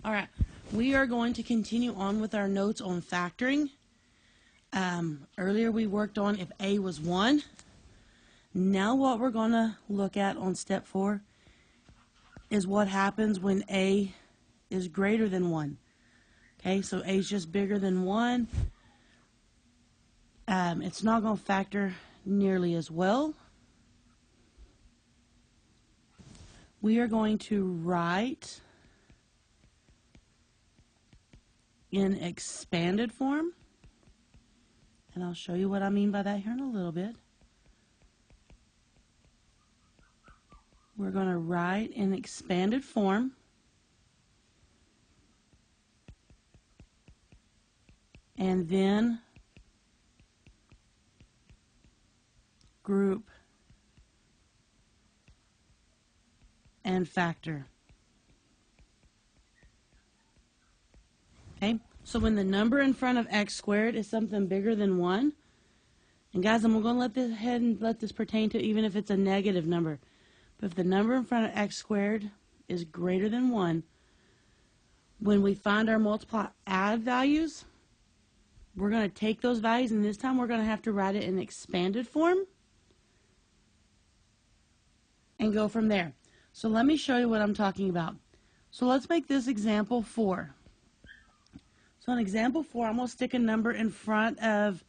All right, we are going to continue on with our notes on factoring. Earlier we worked on if A was 1. Now what we're going to look at on step 4 is what happens when A is greater than 1. Okay, so A is just bigger than 1. It's not going to factor nearly as well. We are going to write in expanded form, and I'll show you what I mean by that here in a little bit. We're going to write in expanded form, and then group and factor. Okay, so when the number in front of x squared is something bigger than 1, and guys, I'm going to let this ahead and let this pertain to even if it's a negative number. But if the number in front of x squared is greater than 1, when we find our multiply add values, we're going to take those values, and this time we're going to have to write it in expanded form and go from there. So let me show you what I'm talking about. So let's make this example 4. So in example 4, I'm going to stick a number in front of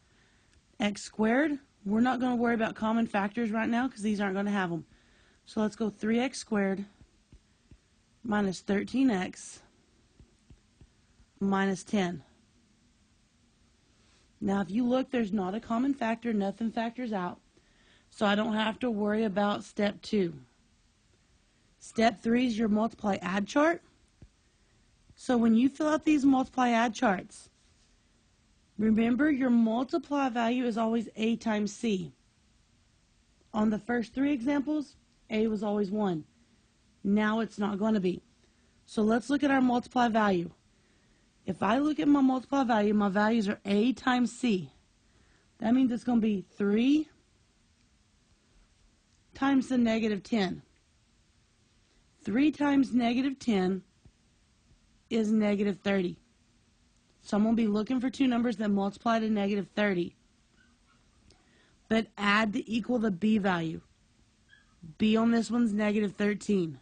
x squared. We're not going to worry about common factors right now because these aren't going to have them. So let's go 3x squared minus 13x minus 10. Now if you look, there's not a common factor, nothing factors out. So I don't have to worry about step 2. Step 3 is your multiply add chart. So when you fill out these multiply add charts, remember your multiply value is always A times C. On the first 3 examples, A was always 1. Now it's not going to be. So let's look at our multiply value. If I look at my multiply value, my values are A times C. That means it's going to be 3 times the negative 10. 3 times negative 10 is negative 30. So I'm going to be looking for 2 numbers that multiply to negative 30, but add to equal the B value. B on this one's negative 13.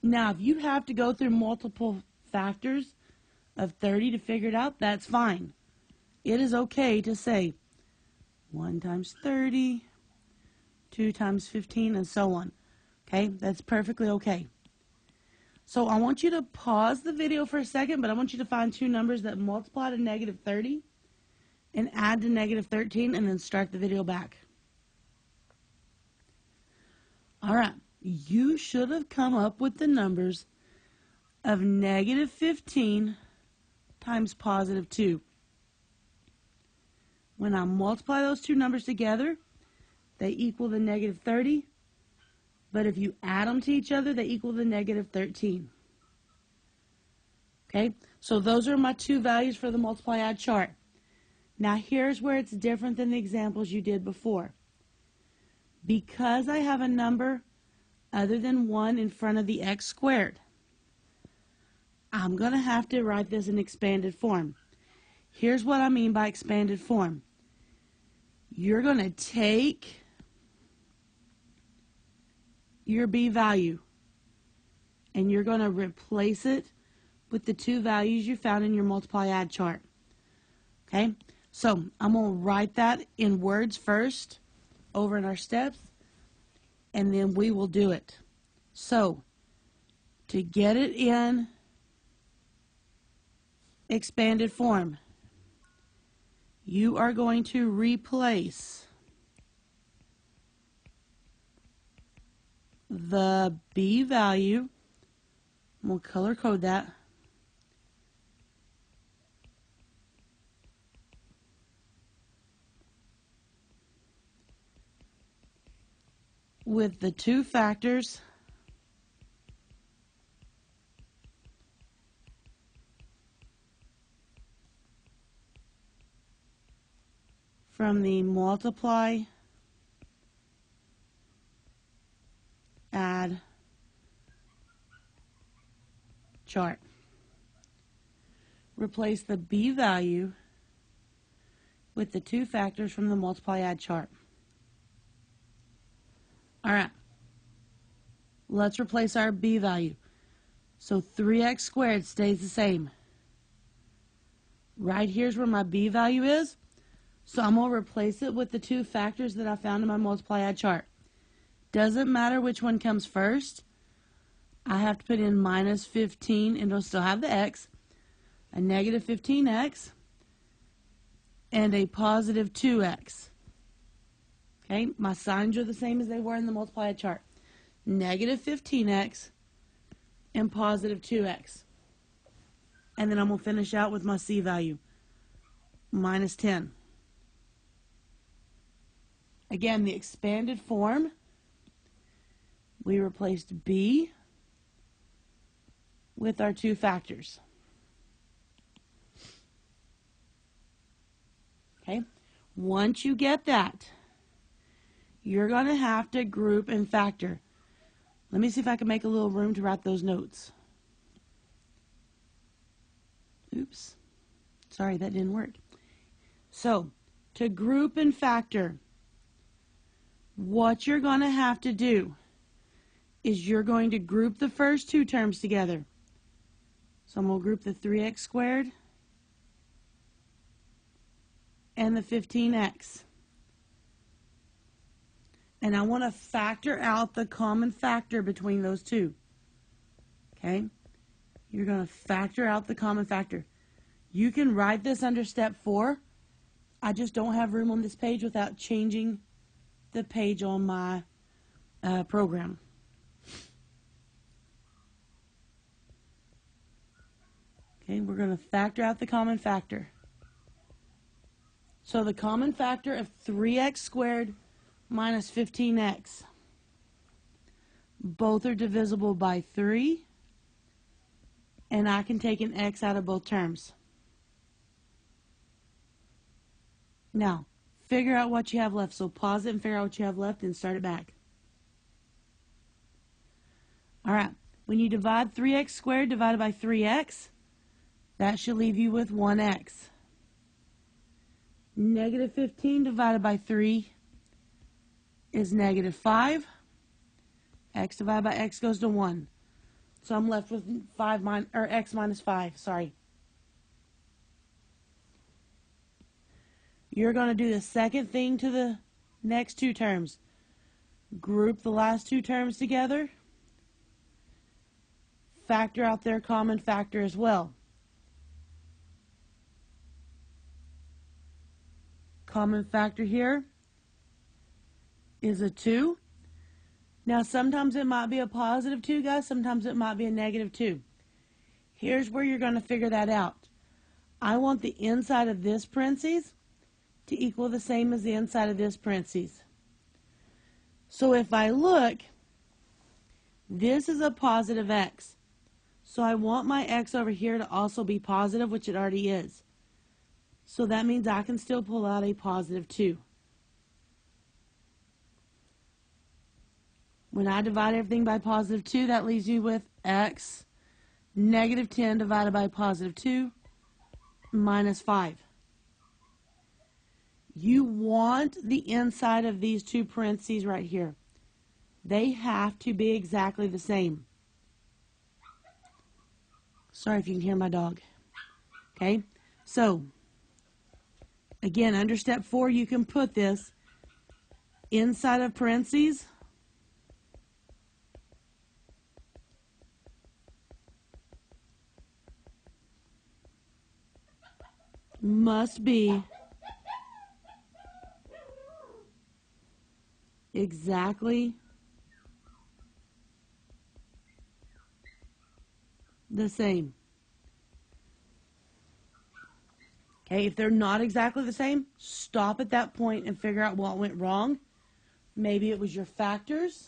Now, if you have to go through multiple factors of 30 to figure it out, that's fine. It is okay to say 1 times 30, 2 times 15, and so on. Okay, that's perfectly okay. So I want you to pause the video for a second, but I want you to find 2 numbers that multiply to negative 30 and add to negative 13, and then start the video back. All right, you should have come up with the numbers of negative 15 times positive 2. When I multiply those 2 numbers together, they equal the negative 30. But if you add them to each other, they equal the negative 13. Okay, so those are my 2 values for the multiply add chart. Now here's where it's different than the examples you did before. Because I have a number other than 1 in front of the x squared, I'm going to have to write this in expanded form. Here's what I mean by expanded form. You're going to take your B value and you're going to replace it with the 2 values you found in your multiply add chart. Okay, so I'm going to write that in words first over in our steps, and then we will do it. So to get it in expanded form, you are going to replace the B value. We'll color code that. With the 2 factors from the multiply, add, chart. Replace the B value with the two factors from the multiply add chart. All right, let's replace our B value. So 3x squared stays the same. Right here's where my B value is. So I'm going to replace it with the two factors that I found in my multiply add chart. Doesn't matter which one comes first. I have to put in minus 15 and it'll still have the x, a negative 15x, and a positive 2x. Okay, my signs are the same as they were in the multiply add chart. Negative 15x and positive 2x. And then I'm going to finish out with my C value, minus 10. Again, the expanded form, we replaced B with our two factors. Okay, once you get that, you're going to have to group and factor. Let me see if I can make a little room to write those notes. Oops, sorry, that didn't work. So, to group and factor, what you're going to have to do is you're going to group the first two terms together. So I'm going to group the 3x squared and the 15x. And I want to factor out the common factor between those two. Okay? You're going to factor out the common factor. You can write this under step 4. I just don't have room on this page without changing the page on my program. Okay, we're going to factor out the common factor. So the common factor of 3x squared minus 15x. Both are divisible by 3. And I can take an x out of both terms. Now, figure out what you have left. So pause it and figure out what you have left and start it back. All right, when you divide 3x squared divided by 3x, that should leave you with 1x. Negative 15 divided by 3 is negative 5. X divided by x goes to 1. So I'm left with x minus 5, sorry. You're going to do the second thing to the next two terms. Group the last two terms together. Factor out their common factor as well. Common factor here is a 2. Now sometimes it might be a positive 2, guys. Sometimes it might be a negative 2. Here's where you're going to figure that out. I want the inside of this parentheses to equal the same as the inside of this parentheses. So if I look, this is a positive x. So I want my x over here to also be positive, which it already is. So that means I can still pull out a positive 2. When I divide everything by positive 2, that leaves you with x negative 10 divided by positive 2 minus 5. You want the inside of these two parentheses right here. They have to be exactly the same. Sorry if you can hear my dog. Okay, so again, under step 4, you can put this inside of parentheses. Must be exactly the same. Okay, if they're not exactly the same, stop at that point and figure out what went wrong. Maybe it was your factors.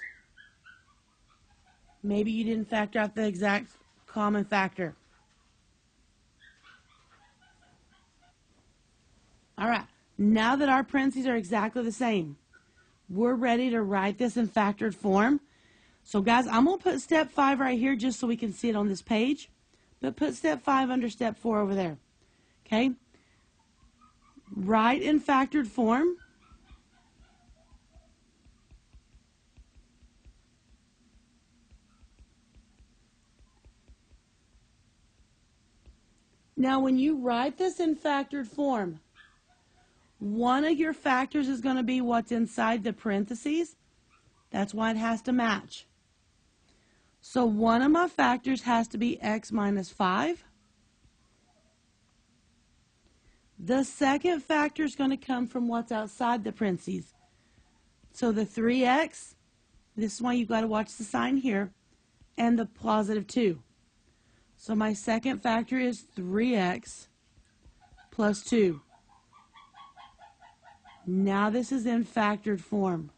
Maybe you didn't factor out the exact common factor. All right, now that our parentheses are exactly the same, we're ready to write this in factored form. So guys, I'm going to put step 5 right here just so we can see it on this page. but put step 5 under step 4 over there. Okay? Write in factored form. Now, when you write this in factored form, one of your factors is going to be what's inside the parentheses. That's why it has to match. So one of my factors has to be x minus 5. The second factor is going to come from what's outside the parentheses. So the 3x, this is why you've got to watch the sign here, and the positive 2. So my second factor is 3x plus 2. Now this is in factored form.